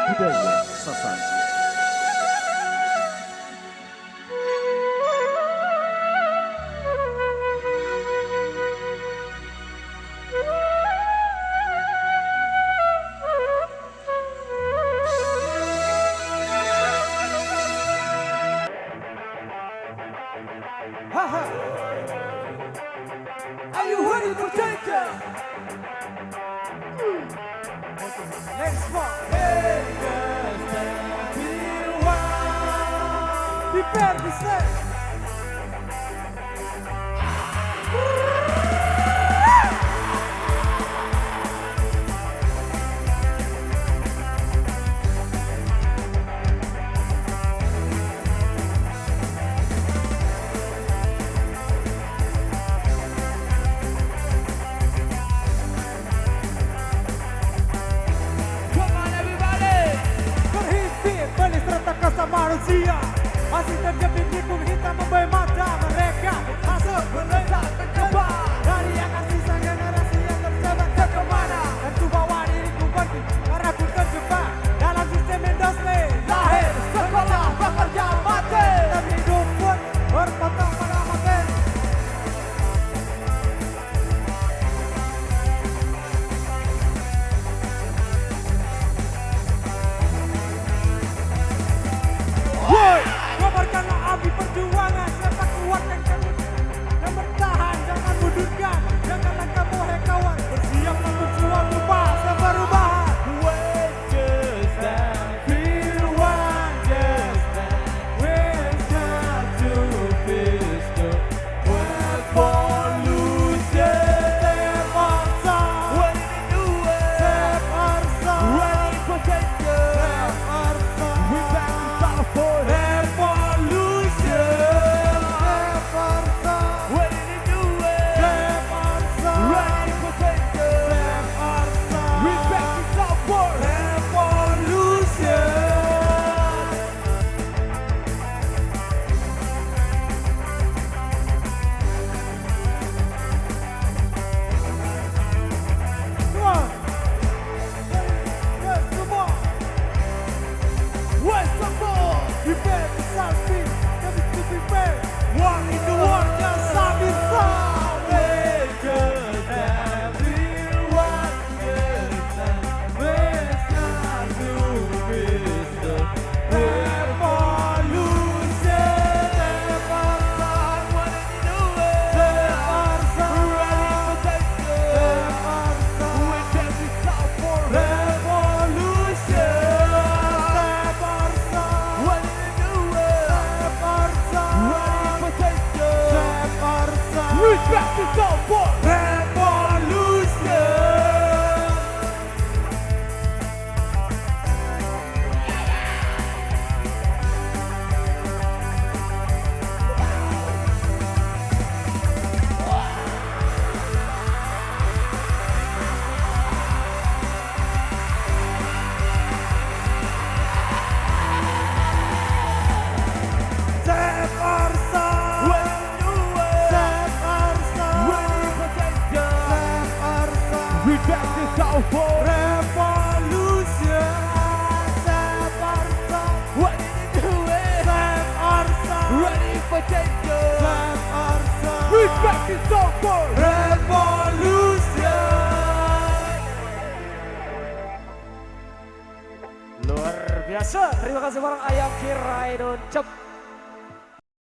budaya Sasaran. Haha. Are you ready for danger? Let's walk. Prepare the set. Manusia masih terjepit di bumi hitam membawa mata mereka masuk melesat mencoba dari yang sisa generasi yang tersebar ke kemana dan ku bawa diriku pergi karena ku terjebak dalam sistem industri lahir sekolah bekerja mati tapi hidup pun berpotong pada mati. Kobarkanlah api perjuangan serta kuatkan kamu dan bertahan, jangan mundurkan, janganlah kamu hai kawan, bersiap untuk suatu masa perubahan. We just feel one, just we start to feel the revolution. Step outside, what did you do? Step outside, ready for danger. Step outside, we back to California. One in the world, just Samir Song. Because everyone gets that best to face the revolution. Step outside, what did you do? Step outside, ready for danger. Step outside, we can be out for revolution. Step outside, what did you do? Step outside, ready for danger. Step outside, we can be out for revolution. Step outside, when you step outside, ready for danger. Step outside, we back this out for revolution. Step outside, what did you do? Step outside, ready for danger. Step outside, we back this out for revolution. Luar biasa, terima kasih barang Ayam Kiraidon Cep.